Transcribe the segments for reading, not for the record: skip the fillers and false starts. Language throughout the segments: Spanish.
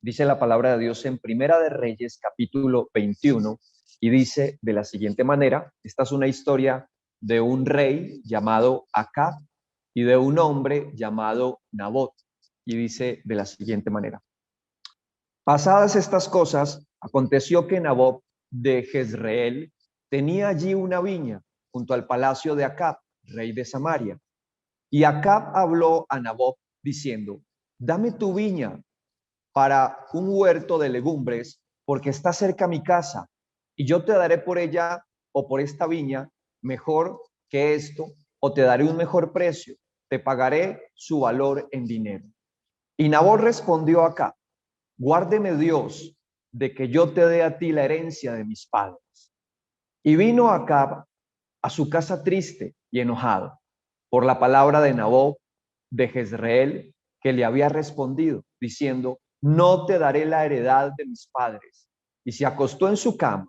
Dice la palabra de Dios en Primera de Reyes, capítulo 21, y dice de la siguiente manera. Esta es una historia de un rey llamado Acab y de un hombre llamado Nabot, y dice de la siguiente manera. Pasadas estas cosas, aconteció que Nabot de Jezreel tenía allí una viña junto al palacio de Acab, rey de Samaria. Y Acab habló a Nabot diciendo: dame tu viña para un huerto de legumbres, porque está cerca mi casa, y yo te daré por ella o por esta viña mejor que esto, o te daré un mejor precio, te pagaré su valor en dinero. Y Nabot respondió a Acab: guárdeme Dios de que yo te dé a ti la herencia de mis padres. Y vino Acab a su casa triste y enojado por la palabra de Nabot de Jezreel, que le había respondido, diciendo: no te daré la heredad de mis padres. Y se acostó en su cama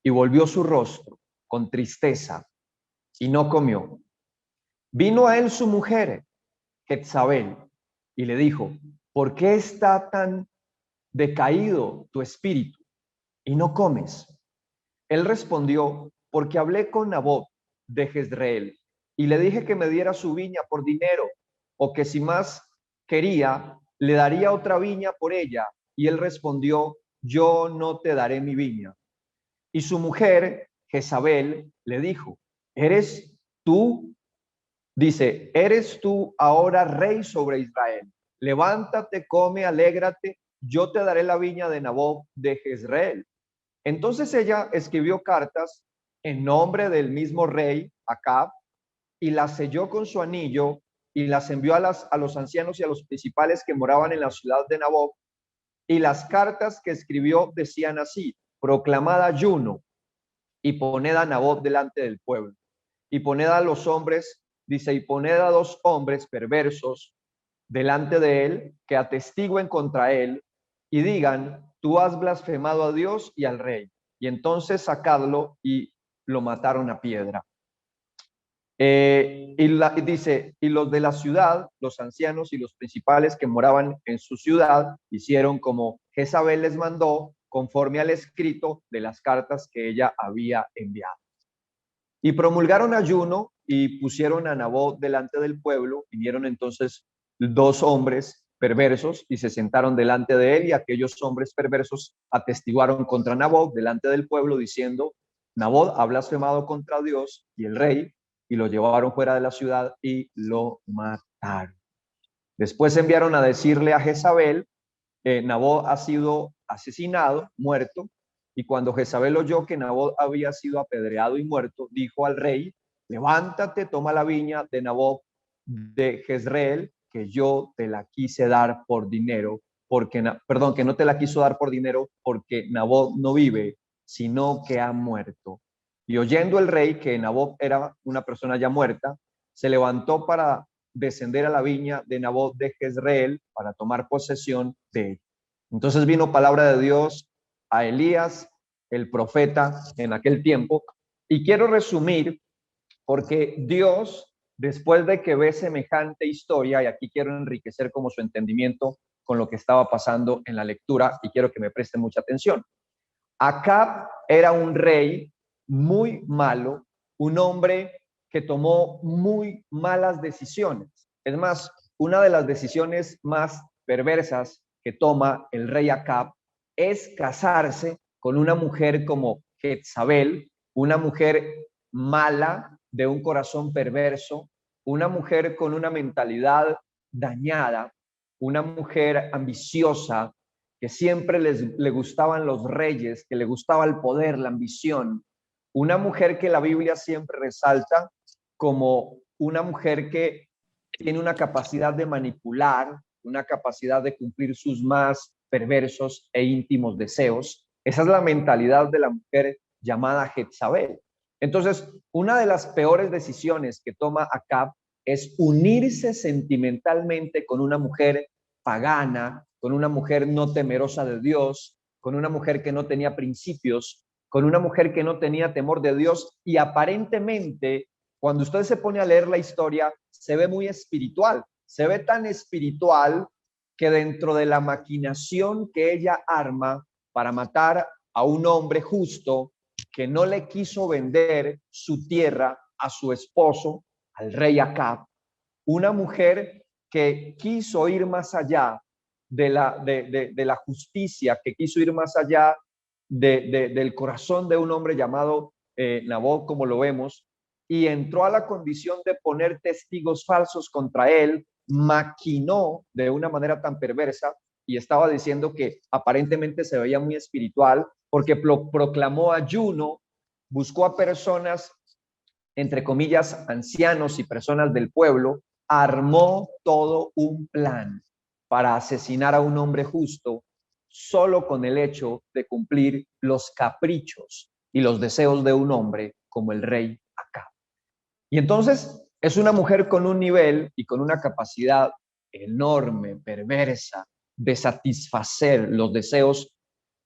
y volvió su rostro con tristeza y no comió. Vino a él su mujer, Jezabel, y le dijo: ¿por qué está tan decaído tu espíritu y no comes? Él respondió: porque hablé con Nabot de Jezreel y le dije que me diera su viña por dinero, o que si más quería, le daría otra viña por ella. Y él respondió: yo no te daré mi viña. Y su mujer, Jezabel, le dijo: ¿eres tú? Dice: ¿eres tú ahora rey sobre Israel? Levántate, come, alégrate, yo te daré la viña de Nabot de Jezreel. Entonces ella escribió cartas en nombre del mismo rey Acab y las selló con su anillo y las envió a los ancianos y a los principales que moraban en la ciudad de Nabot. Y las cartas que escribió decían así: proclamad ayuno y poned a Nabot delante del pueblo. Y poned a los hombres, dice, y poned a 2 hombres perversos delante de él, que atestiguen contra él y digan: tú has blasfemado a Dios y al rey. Y entonces sacadlo, y lo mataron a piedra. Y dice: y los de la ciudad, los ancianos y los principales que moraban en su ciudad, hicieron como Jezabel les mandó, conforme al escrito de las cartas que ella había enviado. Y promulgaron ayuno y pusieron a Nabot delante del pueblo. Vinieron entonces 2 hombres perversos y se sentaron delante de él, y aquellos hombres perversos atestiguaron contra Nabot delante del pueblo, diciendo: Nabot ha blasfemado contra Dios y el rey, y lo llevaron fuera de la ciudad y lo mataron. Después enviaron a decirle a Jezabel: Nabot ha sido asesinado, muerto. Y cuando Jezabel oyó que Nabot había sido apedreado y muerto, dijo al rey: levántate, toma la viña de Nabot de Jezreel, que yo te la quise dar por dinero, que no te la quiso dar por dinero, porque Nabot no vive, sino que ha muerto. Y oyendo el rey que Nabot era una persona ya muerta, se levantó para descender a la viña de Nabot de Jezreel para tomar posesión de ella. Entonces vino palabra de Dios a Elías, el profeta, en aquel tiempo. Y quiero resumir, porque Dios, después de que ve semejante historia, y aquí quiero enriquecer como su entendimiento con lo que estaba pasando en la lectura, y quiero que me presten mucha atención. Acab era un rey muy malo, un hombre que tomó muy malas decisiones. Es más, una de las decisiones más perversas que toma el rey Acab es casarse con una mujer como Jezabel, una mujer mala, de un corazón perverso, una mujer con una mentalidad dañada, una mujer ambiciosa, que siempre le gustaban los reyes, que le gustaba el poder, la ambición. Una mujer que la Biblia siempre resalta como una mujer que tiene una capacidad de manipular, una capacidad de cumplir sus más perversos e íntimos deseos. Esa es la mentalidad de la mujer llamada Jezabel. Entonces, una de las peores decisiones que toma Acab es unirse sentimentalmente con una mujer pagana, con una mujer no temerosa de Dios, con una mujer que no tenía principios, con una mujer que no tenía temor de Dios, y aparentemente, cuando usted se pone a leer la historia, se ve muy espiritual, se ve tan espiritual que dentro de la maquinación que ella arma para matar a un hombre justo que no le quiso vender su tierra a su esposo, al rey Acab, una mujer que quiso ir más allá de la justicia, que quiso ir más allá del corazón de un hombre llamado Nabot, como lo vemos, y entró a la condición de poner testigos falsos contra él, maquinó de una manera tan perversa y estaba diciendo que aparentemente se veía muy espiritual porque proclamó ayuno, buscó a personas, entre comillas, ancianos y personas del pueblo, armó todo un plan para asesinar a un hombre justo solo con el hecho de cumplir los caprichos y los deseos de un hombre como el rey Acab. Y entonces es una mujer con un nivel y con una capacidad enorme, perversa, de satisfacer los deseos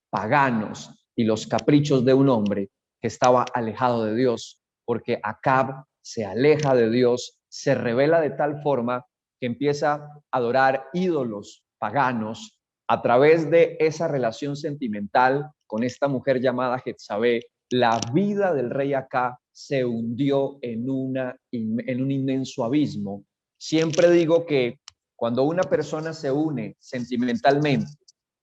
paganos y los caprichos de un hombre que estaba alejado de Dios, porque Acab se aleja de Dios, se revela de tal forma que empieza a adorar ídolos paganos a través de esa relación sentimental con esta mujer llamada Jezabel. La vida del rey Acab se hundió en un inmenso abismo. Siempre digo que cuando una persona se une sentimentalmente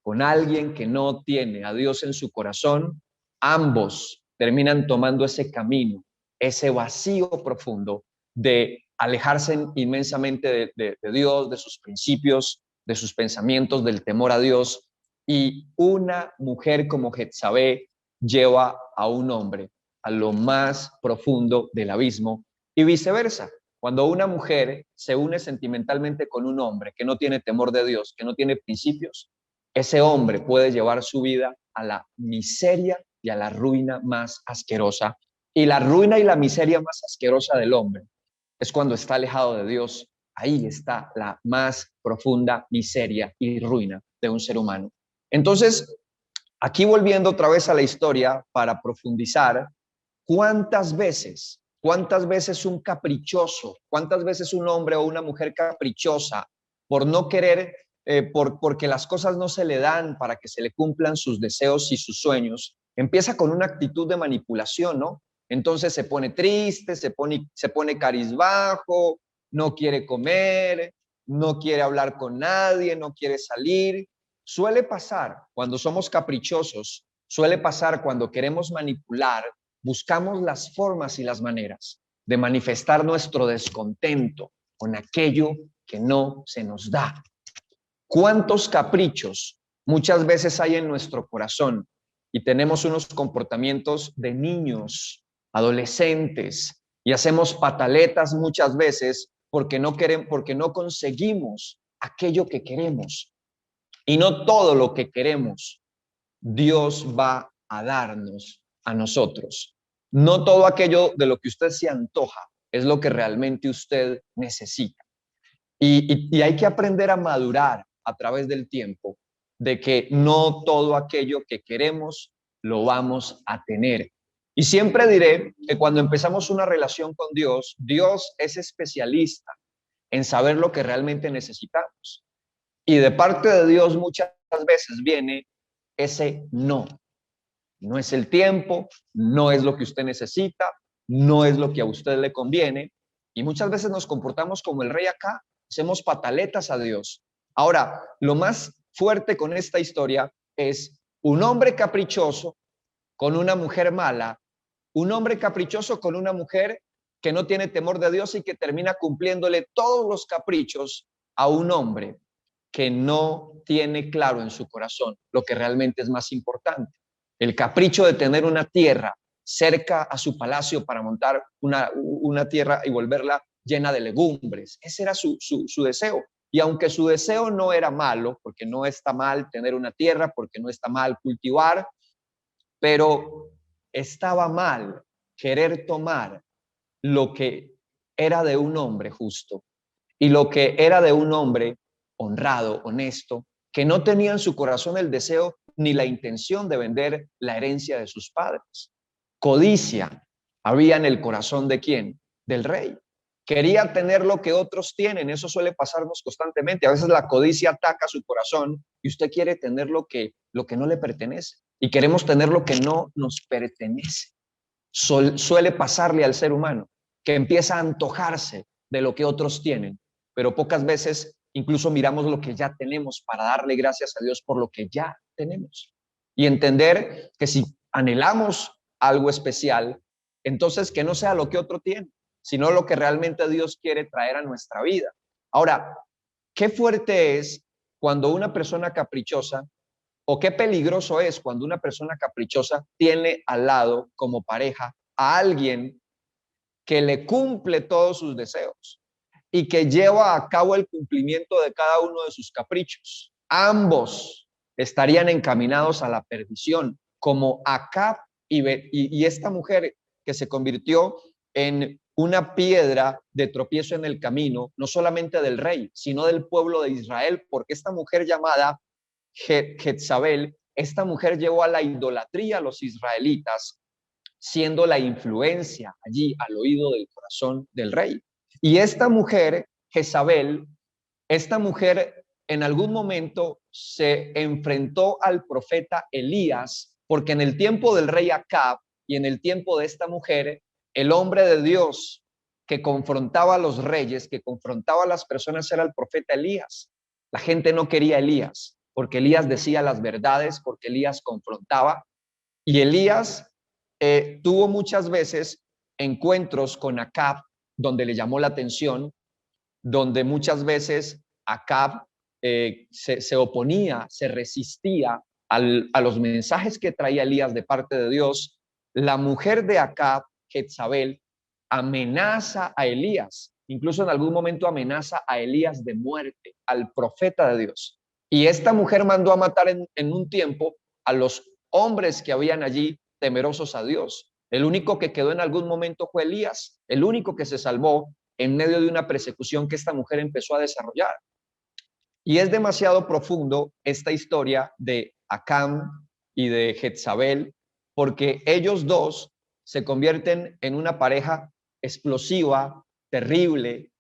con alguien que no tiene a Dios en su corazón, ambos terminan tomando ese camino, ese vacío profundo de alejarse inmensamente de Dios, de sus principios, de sus pensamientos, del temor a Dios. Y una mujer como Jezabel lleva a un hombre a lo más profundo del abismo y viceversa. Cuando una mujer se une sentimentalmente con un hombre que no tiene temor de Dios, que no tiene principios, ese hombre puede llevar su vida a la miseria y a la ruina más asquerosa. Y la ruina y la miseria más asquerosa del hombre es cuando está alejado de Dios. Ahí está la más profunda miseria y ruina de un ser humano. Entonces, aquí volviendo otra vez a la historia para profundizar, ¿cuántas veces un caprichoso, cuántas veces un hombre o una mujer caprichosa, por no querer, porque las cosas no se le dan para que se le cumplan sus deseos y sus sueños, empieza con una actitud de manipulación, ¿no? Entonces se pone triste, se pone cabizbajo, no quiere comer, no quiere hablar con nadie, no quiere salir. Suele pasar cuando somos caprichosos, suele pasar cuando queremos manipular, buscamos las formas y las maneras de manifestar nuestro descontento con aquello que no se nos da. ¿Cuántos caprichos muchas veces hay en nuestro corazón y tenemos unos comportamientos de niños, adolescentes, y hacemos pataletas muchas veces porque no conseguimos aquello que queremos? Y no todo lo que queremos Dios va a darnos a nosotros. No todo aquello de lo que usted se antoja es lo que realmente usted necesita. Y hay que aprender a madurar a través del tiempo, de que no todo aquello que queremos lo vamos a tener. Y siempre diré que cuando empezamos una relación con Dios, Dios es especialista en saber lo que realmente necesitamos. Y de parte de Dios muchas veces viene ese no. No es el tiempo, no es lo que usted necesita, no es lo que a usted le conviene. Y muchas veces nos comportamos como el rey Acab, hacemos pataletas a Dios. Ahora, lo más fuerte con esta historia es un hombre caprichoso con una mujer mala, un hombre caprichoso con una mujer que no tiene temor de Dios y que termina cumpliéndole todos los caprichos a un hombre que no tiene claro en su corazón lo que realmente es más importante. El capricho de tener una tierra cerca a su palacio para montar una tierra y volverla llena de legumbres. Ese era su deseo. Y aunque su deseo no era malo, porque no está mal tener una tierra, porque no está mal cultivar, pero estaba mal querer tomar lo que era de un hombre justo y lo que era de un hombre honrado, honesto, que no tenía en su corazón el deseo ni la intención de vender la herencia de sus padres. Codicia había en el corazón de ¿quién? Del rey. Quería tener lo que otros tienen. Eso suele pasarnos constantemente. A veces la codicia ataca su corazón y usted quiere tener lo que no le pertenece. Y queremos tener lo que no nos pertenece. Suele pasarle al ser humano, que empieza a antojarse de lo que otros tienen, pero pocas veces incluso miramos lo que ya tenemos para darle gracias a Dios por lo que ya tenemos. Y entender que si anhelamos algo especial, entonces que no sea lo que otro tiene, sino lo que realmente Dios quiere traer a nuestra vida. Ahora, qué fuerte es cuando una persona caprichosa, o qué peligroso es cuando una persona caprichosa tiene al lado como pareja a alguien que le cumple todos sus deseos y que lleva a cabo el cumplimiento de cada uno de sus caprichos. Ambos estarían encaminados a la perdición, como Acab y esta mujer que se convirtió en una piedra de tropiezo en el camino, no solamente del rey, sino del pueblo de Israel, porque esta mujer llamada Jezabel, esta mujer llevó a la idolatría a los israelitas, siendo la influencia allí al oído del corazón del rey. Y esta mujer, Jezabel, esta mujer en algún momento se enfrentó al profeta Elías, porque en el tiempo del rey Acab y en el tiempo de esta mujer, el hombre de Dios que confrontaba a los reyes, que confrontaba a las personas, era el profeta Elías. La gente no quería a Elías, porque Elías decía las verdades, porque Elías confrontaba. Y Elías tuvo muchas veces encuentros con Acab, donde le llamó la atención, donde muchas veces Acab se oponía, se resistía a los mensajes que traía Elías de parte de Dios. La mujer de Acab, Jezabel, amenaza a Elías, incluso en algún momento amenaza a Elías de muerte, al profeta de Dios. Y esta mujer mandó a matar en un tiempo a los hombres que habían allí temerosos a Dios. El único que quedó en algún momento fue Elías, el único que se salvó en medio de una persecución que esta mujer empezó a desarrollar. Y es demasiado profundo esta historia de Acab y de Jezabel, porque ellos dos se convierten en una pareja explosiva, terrible.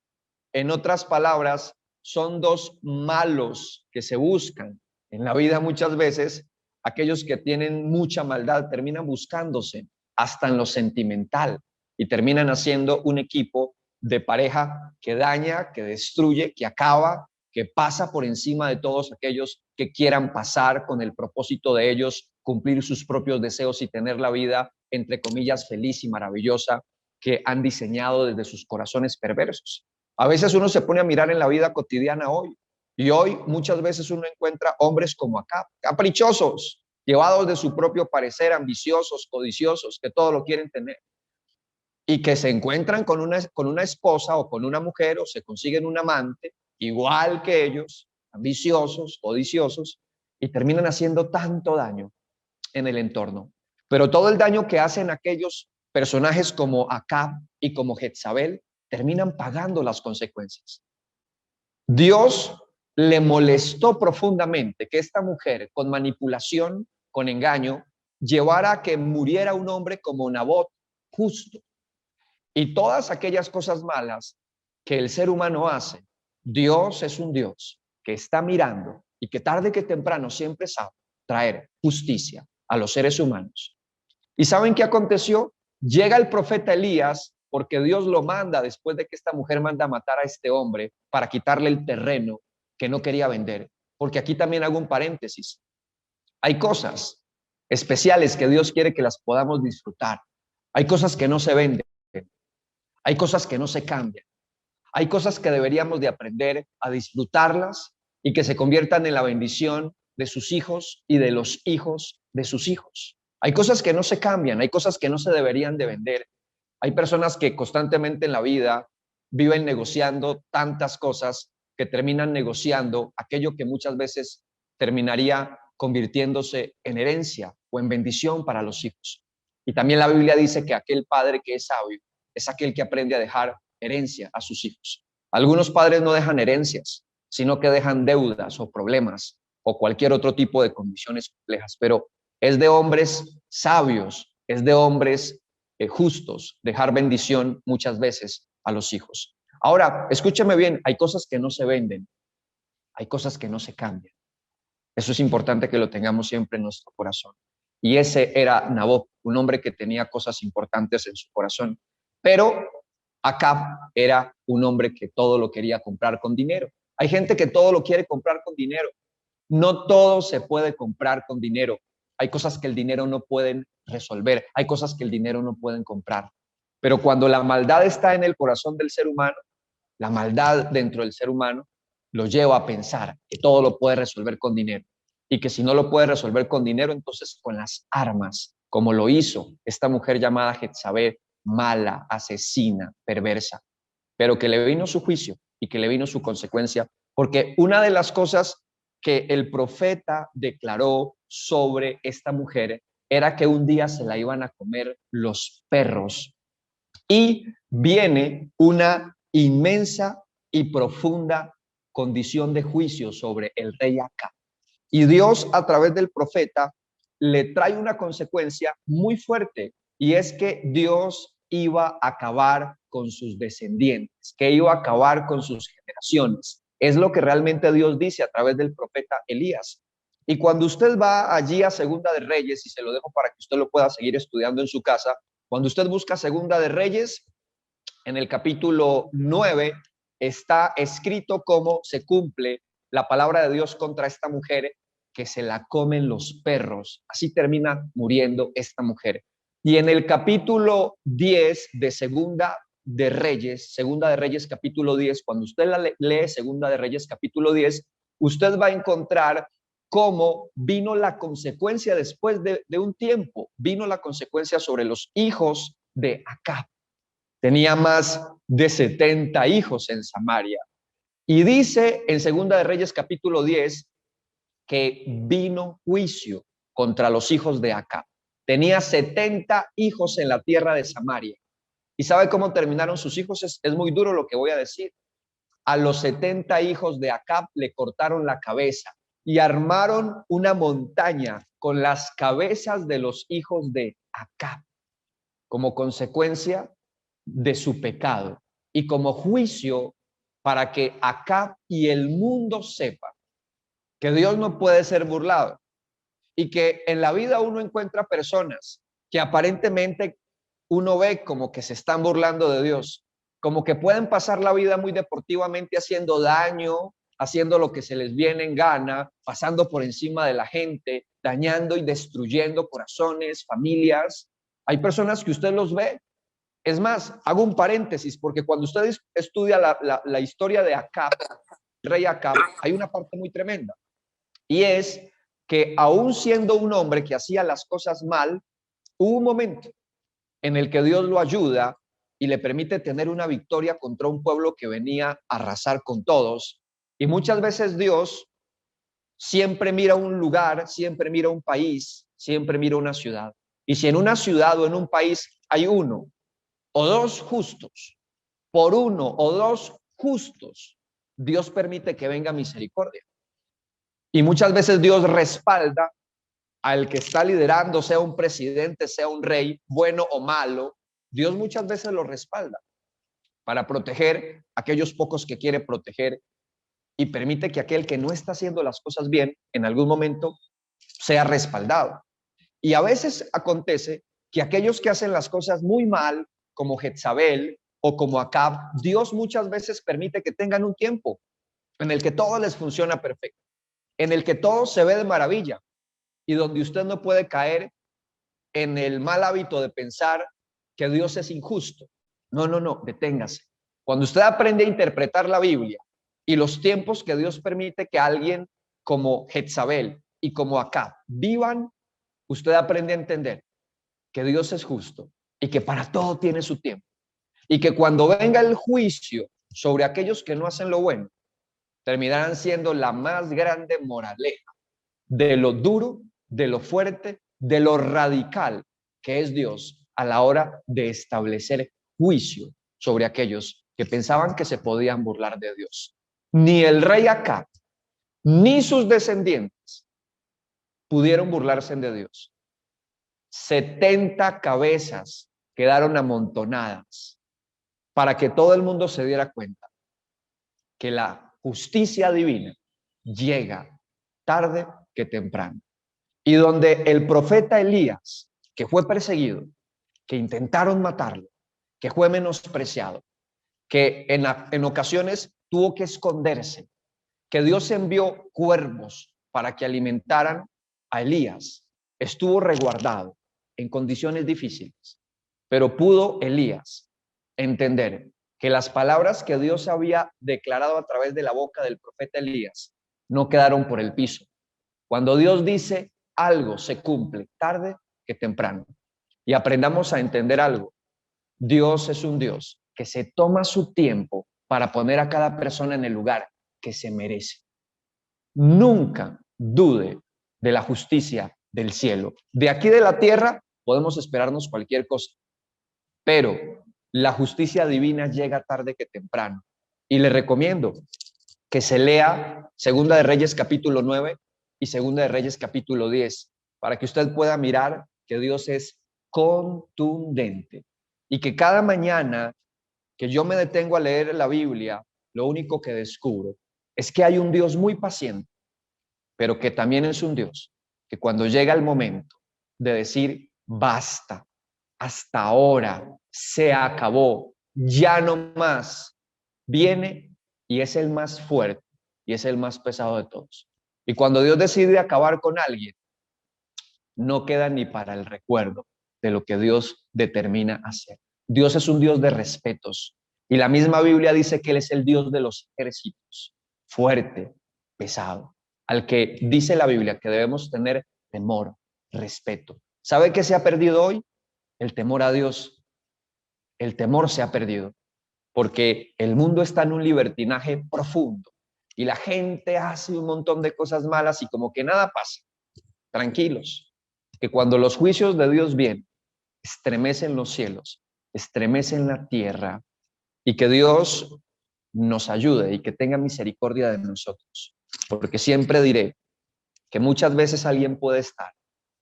En otras palabras, son dos malos que se buscan. En la vida muchas veces, aquellos que tienen mucha maldad terminan buscándose hasta en lo sentimental y terminan haciendo un equipo de pareja que daña, que destruye, que acaba, que pasa por encima de todos aquellos que quieran pasar con el propósito de ellos, cumplir sus propios deseos y tener la vida, entre comillas, feliz y maravillosa que han diseñado desde sus corazones perversos. A veces uno se pone a mirar en la vida cotidiana hoy, y hoy muchas veces uno encuentra hombres como acá, caprichosos, llevados de su propio parecer, ambiciosos, codiciosos, que todo lo quieren tener, y que se encuentran con una esposa o con una mujer o se consiguen un amante, igual que ellos, ambiciosos, codiciosos, y terminan haciendo tanto daño en el entorno. Pero todo el daño que hacen aquellos personajes como Acab y como Jezabel terminan pagando las consecuencias. Dios le molestó profundamente que esta mujer, con manipulación, con engaño, llevara a que muriera un hombre como Nabot, justo. Y todas aquellas cosas malas que el ser humano hace, Dios es un Dios que está mirando y que tarde que temprano siempre sabe traer justicia a los seres humanos. ¿Y saben qué aconteció? Llega el profeta Elías, porque Dios lo manda después de que esta mujer manda a matar a este hombre para quitarle el terreno que no quería vender. Porque aquí también hago un paréntesis. Hay cosas especiales que Dios quiere que las podamos disfrutar. Hay cosas que no se venden. Hay cosas que no se cambian. Hay cosas que deberíamos de aprender a disfrutarlas y que se conviertan en la bendición de sus hijos y de los hijos de sus hijos. Hay cosas que no se cambian, hay cosas que no se deberían de vender. Hay personas que constantemente en la vida viven negociando tantas cosas que terminan negociando aquello que muchas veces terminaría convirtiéndose en herencia o en bendición para los hijos. Y también la Biblia dice que aquel padre que es sabio es aquel que aprende a dejar herencia a sus hijos. Algunos padres no dejan herencias, sino que dejan deudas o problemas o cualquier otro tipo de condiciones complejas, pero es de hombres sabios, es de hombres justos dejar bendición muchas veces a los hijos. Ahora, escúcheme bien, hay cosas que no se venden, hay cosas que no se cambian. Eso es importante que lo tengamos siempre en nuestro corazón. Y ese era Nabot, un hombre que tenía cosas importantes en su corazón. Pero Acab era un hombre que todo lo quería comprar con dinero. Hay gente que todo lo quiere comprar con dinero. No todo se puede comprar con dinero. Hay cosas que el dinero no pueden resolver. Hay cosas que el dinero no pueden comprar. Pero cuando la maldad está en el corazón del ser humano, la maldad dentro del ser humano lo lleva a pensar que todo lo puede resolver con dinero y que si no lo puede resolver con dinero, entonces con las armas, como lo hizo esta mujer llamada Jezabel, mala, asesina, perversa, pero que le vino su juicio y que le vino su consecuencia, porque una de las cosas que el profeta declaró sobre esta mujer era que un día se la iban a comer los perros. Y viene una inmensa y profunda condición de juicio sobre el rey Acab. Y Dios, a través del profeta, le trae una consecuencia muy fuerte, y es que Dios iba a acabar con sus descendientes, que iba a acabar con sus generaciones. Es lo que realmente Dios dice a través del profeta Elías. Y cuando usted va allí a Segunda de Reyes, y se lo dejo para que usted lo pueda seguir estudiando en su casa, cuando usted busca Segunda de Reyes, en el capítulo 9 está escrito cómo se cumple la palabra de Dios contra esta mujer, que se la comen los perros. Así termina muriendo esta mujer. Y en el capítulo 10 de Segunda de Reyes capítulo 10, cuando usted lee Segunda de Reyes capítulo 10, usted va a encontrar cómo vino la consecuencia después de un tiempo, vino la consecuencia sobre los hijos de Acab. Tenía más de 70 hijos en Samaria. Y dice en Segunda de Reyes capítulo 10 que vino juicio contra los hijos de Acab. Tenía 70 hijos en la tierra de Samaria. ¿Y sabe cómo terminaron sus hijos? Es muy duro lo que voy a decir. A los 70 hijos de Acab le cortaron la cabeza y armaron una montaña con las cabezas de los hijos de Acab como consecuencia de su pecado y como juicio para que Acab y el mundo sepa que Dios no puede ser burlado y que en la vida uno encuentra personas que aparentemente uno ve como que se están burlando de Dios, como que pueden pasar la vida muy deportivamente haciendo daño, haciendo lo que se les viene en gana, pasando por encima de la gente, dañando y destruyendo corazones, familias. Hay personas que usted los ve. Es más, hago un paréntesis, porque cuando usted estudia la historia de Acab, el rey Acab, hay una parte muy tremenda, y es que aún siendo un hombre que hacía las cosas mal, hubo un momento en el que Dios lo ayuda y le permite tener una victoria contra un pueblo que venía a arrasar con todos. Y muchas veces Dios siempre mira un lugar, siempre mira un país, siempre mira una ciudad. Y si en una ciudad o en un país hay uno o dos justos, por uno o dos justos, Dios permite que venga misericordia. Y muchas veces Dios respalda al que está liderando, sea un presidente, sea un rey, bueno o malo. Dios muchas veces lo respalda para proteger a aquellos pocos que quiere proteger, y permite que aquel que no está haciendo las cosas bien en algún momento sea respaldado. Y a veces acontece que aquellos que hacen las cosas muy mal, como Jezabel o como Acab, Dios muchas veces permite que tengan un tiempo en el que todo les funciona perfecto, en el que todo se ve de maravilla, y donde usted no puede caer en el mal hábito de pensar que Dios es injusto. No, no, no, deténgase. Cuando usted aprende a interpretar la Biblia y los tiempos que Dios permite que alguien como Jezabel y como Acab vivan, usted aprende a entender que Dios es justo y que para todo tiene su tiempo. Y que cuando venga el juicio sobre aquellos que no hacen lo bueno, terminarán siendo la más grande moraleja de lo duro, de lo fuerte, de lo radical que es Dios a la hora de establecer juicio sobre aquellos que pensaban que se podían burlar de Dios. Ni el rey Acab, ni sus descendientes pudieron burlarse de Dios. 70 cabezas quedaron amontonadas para que todo el mundo se diera cuenta que la justicia divina llega tarde que temprano. Y donde el profeta Elías, que fue perseguido, que intentaron matarlo, que fue menospreciado, que en ocasiones tuvo que esconderse, que Dios envió cuervos para que alimentaran a Elías, estuvo resguardado en condiciones difíciles, pero pudo Elías entender que las palabras que Dios había declarado a través de la boca del profeta Elías no quedaron por el piso. Cuando Dios dice algo, se cumple tarde que temprano. Y aprendamos a entender algo. Dios es un Dios que se toma su tiempo para poner a cada persona en el lugar que se merece. Nunca dude de la justicia del cielo. De aquí de la tierra podemos esperarnos cualquier cosa, pero la justicia divina llega tarde que temprano. Y le recomiendo que se lea Segunda de Reyes capítulo 9 y Segunda de Reyes capítulo 10, para que usted pueda mirar que Dios es contundente y que cada mañana que yo me detengo a leer la Biblia, lo único que descubro es que hay un Dios muy paciente, pero que también es un Dios que cuando llega el momento de decir basta, hasta ahora, se acabó, ya no más, viene y es el más fuerte y es el más pesado de todos. Y cuando Dios decide acabar con alguien, no queda ni para el recuerdo de lo que Dios determina hacer. Dios es un Dios de respetos y la misma Biblia dice que Él es el Dios de los ejércitos, fuerte, pesado, al que dice la Biblia que debemos tener temor, respeto. ¿Sabe qué se ha perdido hoy? El temor a Dios. El temor se ha perdido porque el mundo está en un libertinaje profundo y la gente hace un montón de cosas malas y como que nada pasa. Tranquilos, que cuando los juicios de Dios vienen, estremecen los cielos, estremecen la tierra y que Dios nos ayude y que tenga misericordia de nosotros. Porque siempre diré que muchas veces alguien puede estar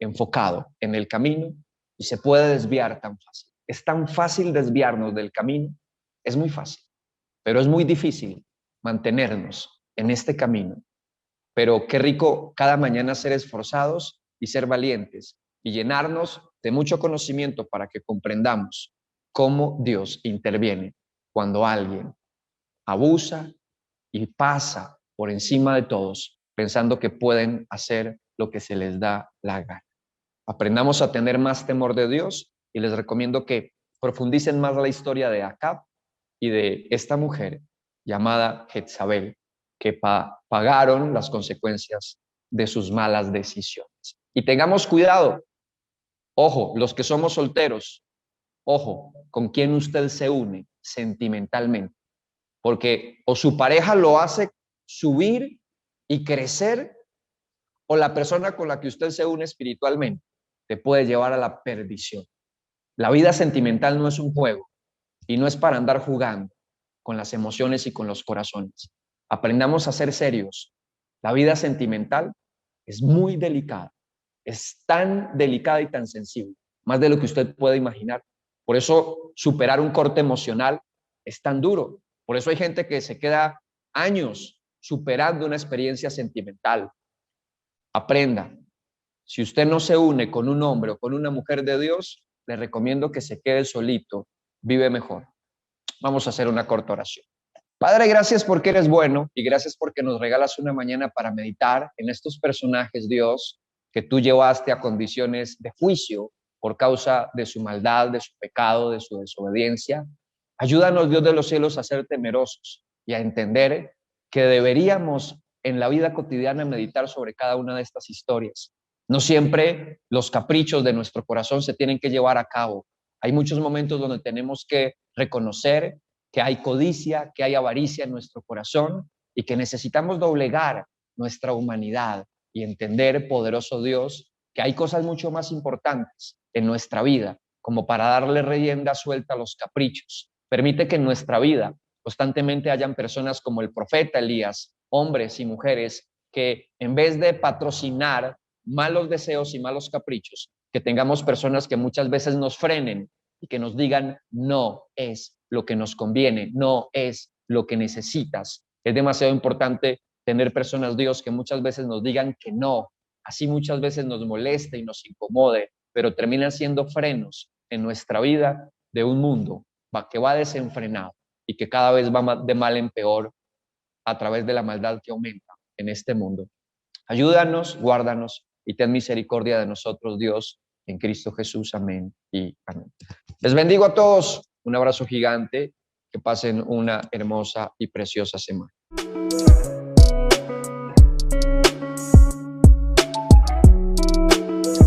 enfocado en el camino y se puede desviar tan fácil. Es tan fácil desviarnos del camino, es muy fácil, pero es muy difícil mantenernos en este camino. Pero qué rico cada mañana ser esforzados y ser valientes y llenarnos de mucho conocimiento para que comprendamos cómo Dios interviene cuando alguien abusa y pasa por encima de todos pensando que pueden hacer lo que se les da la gana. Aprendamos a tener más temor de Dios y les recomiendo que profundicen más la historia de Acab y de esta mujer llamada Jezabel, que pagaron las consecuencias de sus malas decisiones. Y tengamos cuidado, ojo, los que somos solteros, ojo, con quién usted se une sentimentalmente, porque o su pareja lo hace subir y crecer, o la persona con la que usted se une espiritualmente te puede llevar a la perdición. La vida sentimental no es un juego y no es para andar jugando con las emociones y con los corazones. Aprendamos a ser serios. La vida sentimental es muy delicada, es tan delicada y tan sensible, más de lo que usted puede imaginar. Por eso superar un corte emocional es tan duro. Por eso hay gente que se queda años superando una experiencia sentimental. Aprenda, si usted no se une con un hombre o con una mujer de Dios, le recomiendo que se quede solito, vive mejor. Vamos a hacer una corta oración. Padre, gracias porque eres bueno y gracias porque nos regalas una mañana para meditar en estos personajes, Dios, que tú llevaste a condiciones de juicio por causa de su maldad, de su pecado, de su desobediencia. Ayúdanos, Dios de los cielos, a ser temerosos y a entender que deberíamos en la vida cotidiana meditar sobre cada una de estas historias. No siempre los caprichos de nuestro corazón se tienen que llevar a cabo. Hay muchos momentos donde tenemos que reconocer que hay codicia, que hay avaricia en nuestro corazón y que necesitamos doblegar nuestra humanidad y entender, poderoso Dios, que hay cosas mucho más importantes en nuestra vida como para darle rienda suelta a los caprichos. Permite que en nuestra vida constantemente hayan personas como el profeta Elías, hombres y mujeres que en vez de patrocinar malos deseos y malos caprichos, que tengamos personas que muchas veces nos frenen y que nos digan no es lo que nos conviene, no es lo que necesitas. Es demasiado importante tener personas, Dios, que muchas veces nos digan que no, así muchas veces nos moleste y nos incomode, pero terminan siendo frenos en nuestra vida de un mundo que va desenfrenado y que cada vez va de mal en peor a través de la maldad que aumenta en este mundo. Ayúdanos, guárdanos y ten misericordia de nosotros, Dios, en Cristo Jesús. Amén y amén. Les bendigo a todos. Un abrazo gigante. Que pasen una hermosa y preciosa semana.